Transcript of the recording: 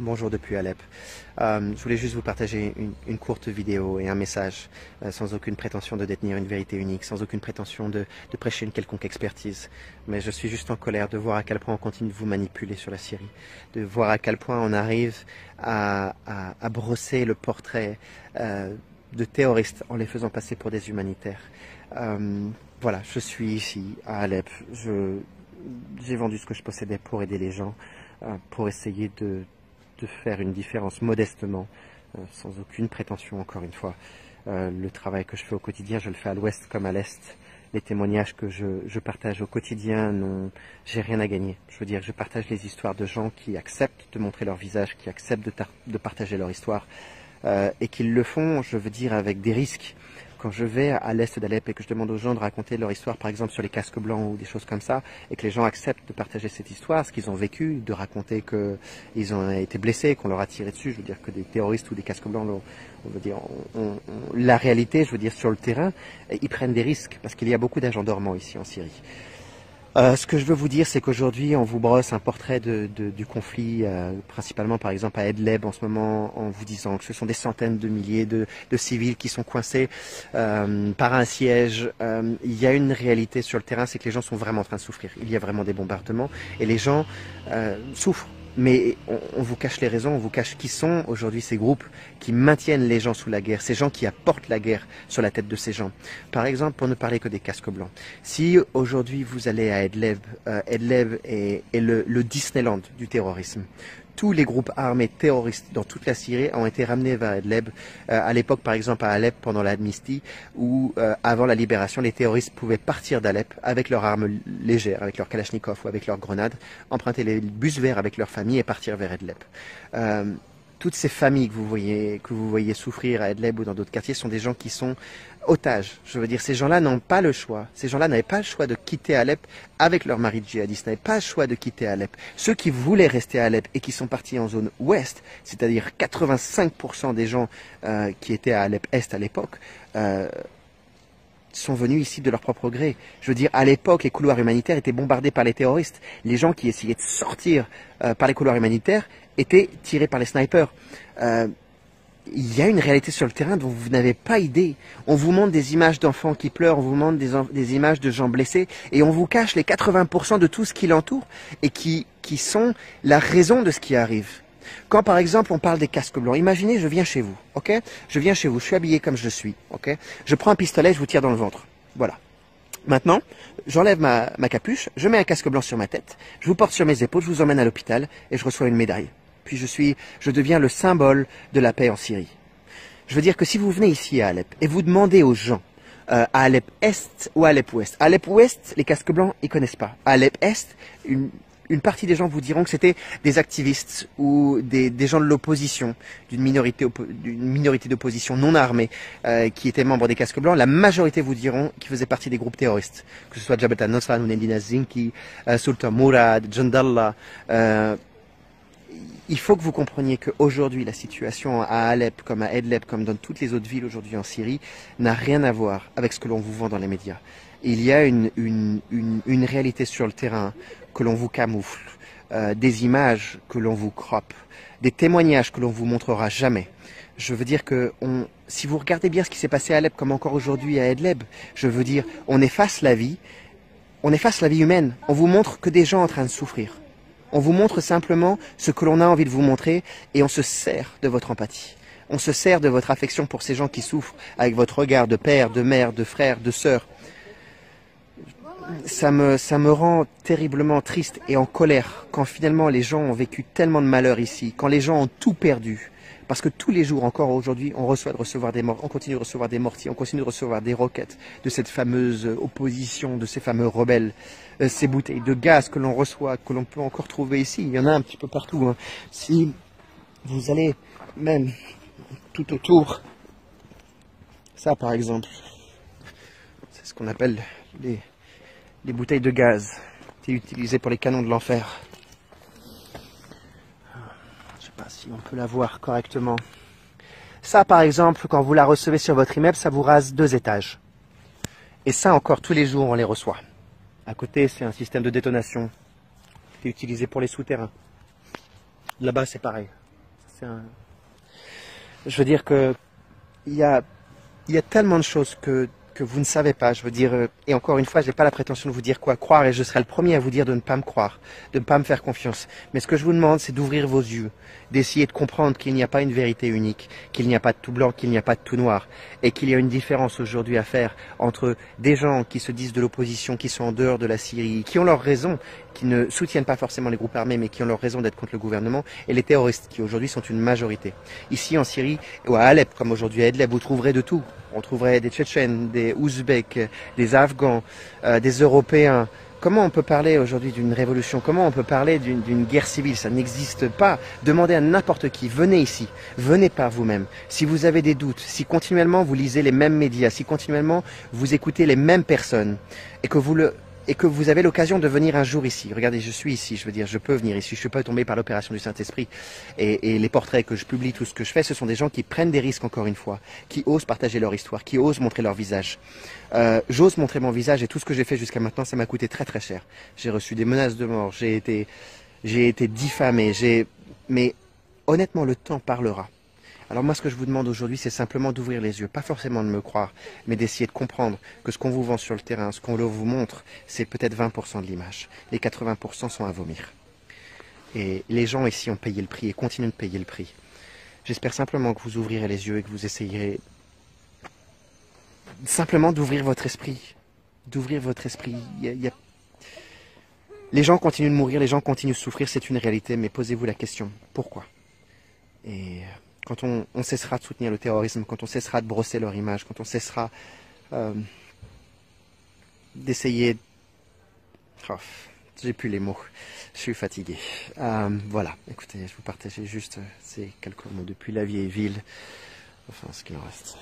Bonjour depuis Alep. Je voulais juste vous partager une courte vidéo et un message sans aucune prétention de détenir une vérité unique, sans aucune prétention de prêcher une quelconque expertise. Mais je suis juste en colère de voir à quel point on continue de vous manipuler sur la Syrie, de voir à quel point on arrive à brosser le portrait de terroristes en les faisant passer pour des humanitaires. Voilà, je suis ici à Alep. J'ai vendu ce que je possédais pour aider les gens, pour essayer de faire une différence modestement, sans aucune prétention encore une fois. Le travail que je fais au quotidien, je le fais à l'ouest comme à l'est. Les témoignages que je partage au quotidien, j'ai rien à gagner. Je veux dire, je partage les histoires de gens qui acceptent de montrer leur visage, qui acceptent de partager leur histoire, et qu'ils le font, je veux dire, avec des risques. Quand je vais à l'est d'Alep et que je demande aux gens de raconter leur histoire, par exemple sur les casques blancs ou des choses comme ça, et que les gens acceptent de partager cette histoire, ce qu'ils ont vécu, de raconter qu'ils ont été blessés, qu'on leur a tiré dessus, je veux dire que des terroristes ou des casques blancs, on veut dire, la réalité, je veux dire, sur le terrain, ils prennent des risques, parce qu'il y a beaucoup d'agents dormants ici en Syrie. Ce que je veux vous dire, c'est qu'aujourd'hui, on vous brosse un portrait du conflit, principalement par exemple à Idlib en ce moment, en vous disant que ce sont des centaines de milliers de civils qui sont coincés par un siège. Il y a une réalité sur le terrain, c'est que les gens sont vraiment en train de souffrir. Il y a vraiment des bombardements et les gens souffrent. Mais on vous cache les raisons, on vous cache qui sont aujourd'hui ces groupes qui maintiennent les gens sous la guerre, ces gens qui apportent la guerre sur la tête de ces gens. Par exemple, pour ne parler que des casques blancs. Si aujourd'hui vous allez à Idlib, Idlib est le Disneyland du terrorisme. Tous les groupes armés terroristes dans toute la Syrie ont été ramenés vers Idlib. À l'époque, par exemple, à Alep, pendant l'amnistie, où avant la libération, les terroristes pouvaient partir d'Alep avec leurs armes légères, avec leurs kalachnikovs ou avec leurs grenades, emprunter les bus verts avec leurs familles et partir vers Idlib. Toutes ces familles que vous voyez souffrir à Idlib ou dans d'autres quartiers sont des gens qui sont otages. Je veux dire, ces gens-là n'ont pas le choix. Ces gens-là n'avaient pas le choix de quitter Alep avec leur mari djihadiste, n'avaient pas le choix de quitter Alep. Ceux qui voulaient rester à Alep et qui sont partis en zone ouest, c'est-à-dire 85% des gens qui étaient à Alep Est à l'époque, sont venus ici de leur propre gré. Je veux dire, à l'époque, les couloirs humanitaires étaient bombardés par les terroristes. Les gens qui essayaient de sortir par les couloirs humanitaires étaient tirés par les snipers. Il y a une réalité sur le terrain dont vous n'avez pas idée. On vous montre des images d'enfants qui pleurent, on vous montre des images de gens blessés, et on vous cache les 80% de tout ce qui l'entoure, et qui sont la raison de ce qui arrive. Quand par exemple on parle des casques blancs, imaginez je viens chez vous, ok? Je viens chez vous, je suis habillé comme je suis, ok? Je prends un pistolet, je vous tire dans le ventre. Voilà. Maintenant, j'enlève ma capuche, je mets un casque blanc sur ma tête, je vous porte sur mes épaules, je vous emmène à l'hôpital, et je reçois une médaille. Puis je deviens le symbole de la paix en Syrie. Je veux dire que si vous venez ici à Alep et vous demandez aux gens à Alep Est ou à Alep Ouest, à Alep Ouest, les casques blancs, ils connaissent pas. À Alep Est, une partie des gens vous diront que c'était des activistes ou des gens de l'opposition, d'une minorité d'opposition non armée qui étaient membres des casques blancs. La majorité vous diront qu'ils faisaient partie des groupes terroristes, que ce soit Jabhat al-Nusra, Noureddin Zinki, Sultan Mourad, Jandallah. Il faut que vous compreniez qu'aujourd'hui, la situation à Alep, comme à Idlib, comme dans toutes les autres villes aujourd'hui en Syrie, n'a rien à voir avec ce que l'on vous vend dans les médias. Il y a une réalité sur le terrain que l'on vous camoufle, des images que l'on vous croppe, des témoignages que l'on vous montrera jamais. Je veux dire que si vous regardez bien ce qui s'est passé à Alep, comme encore aujourd'hui à Idlib, je veux dire, on efface la vie humaine. On vous montre que des gens en train de souffrir. On vous montre simplement ce que l'on a envie de vous montrer et on se sert de votre empathie. On se sert de votre affection pour ces gens qui souffrent avec votre regard de père, de mère, de frère, de sœur. Ça me rend terriblement triste et en colère quand finalement les gens ont vécu tellement de malheur ici, quand les gens ont tout perdu. Parce que tous les jours, encore aujourd'hui, on recevoir des morts, on continue de recevoir des mortiers, on continue de recevoir des roquettes de cette fameuse opposition, de ces fameux rebelles, ces bouteilles de gaz que l'on reçoit, que l'on peut encore trouver ici. Il y en a un petit peu partout. Hein. Si vous allez même tout autour, ça par exemple, c'est ce qu'on appelle les bouteilles de gaz, qui sont utilisées pour les canons de l'enfer. Je sais pas si on peut la voir correctement. Ça, par exemple, quand vous la recevez sur votre immeuble, ça vous rase 2 étages. Et ça, encore tous les jours, on les reçoit. À côté, c'est un système de détonation qui est utilisé pour les souterrains. Là-bas, c'est pareil. Je veux dire que il y a tellement de choses que vous ne savez pas. Je veux dire, et encore une fois, je n'ai pas la prétention de vous dire quoi croire, et je serai le premier à vous dire de ne pas me croire, de ne pas me faire confiance. Mais ce que je vous demande, c'est d'ouvrir vos yeux, d'essayer de comprendre qu'il n'y a pas une vérité unique, qu'il n'y a pas de tout blanc, qu'il n'y a pas de tout noir, et qu'il y a une différence aujourd'hui à faire entre des gens qui se disent de l'opposition, qui sont en dehors de la Syrie, qui ont leurs raisons, qui ne soutiennent pas forcément les groupes armés, mais qui ont leur raison d'être contre le gouvernement, et les terroristes, qui aujourd'hui sont une majorité. Ici en Syrie, ou à Alep, comme aujourd'hui à Idlib, vous trouverez de tout. On trouverait des Tchétchènes, des Ouzbeks, des Afghans, des Européens. Comment on peut parler aujourd'hui d'une révolution? Comment on peut parler d'une guerre civile? Ça n'existe pas. Demandez à n'importe qui, venez ici, venez par vous-même. Si vous avez des doutes, si continuellement vous lisez les mêmes médias, si continuellement vous écoutez les mêmes personnes, et que vous avez l'occasion de venir un jour ici. Regardez, je suis ici, je veux dire, je peux venir ici, je suis pas tombé par l'opération du Saint-Esprit. Et les portraits que je publie, tout ce que je fais, ce sont des gens qui prennent des risques, encore une fois, qui osent partager leur histoire, qui osent montrer leur visage. J'ose montrer mon visage, et tout ce que j'ai fait jusqu'à maintenant, ça m'a coûté très très cher. J'ai reçu des menaces de mort, j'ai été diffamé, mais honnêtement, le temps parlera. Alors moi, ce que je vous demande aujourd'hui, c'est simplement d'ouvrir les yeux, pas forcément de me croire, mais d'essayer de comprendre que ce qu'on vous vend sur le terrain, ce qu'on vous montre, c'est peut-être 20% de l'image. Les 80% sont à vomir. Et les gens ici ont payé le prix et continuent de payer le prix. J'espère simplement que vous ouvrirez les yeux et que vous essayerez simplement d'ouvrir votre esprit. D'ouvrir votre esprit. Les gens continuent de mourir, les gens continuent de souffrir, c'est une réalité, mais posez-vous la question, pourquoi? Et quand on cessera de soutenir le terrorisme, quand on cessera de brosser leur image, quand on cessera d'essayer... Oh, j'ai plus les mots, je suis fatigué. Voilà, écoutez, je vous partageais juste ces quelques mots depuis la vieille ville, enfin ce qu'il en reste.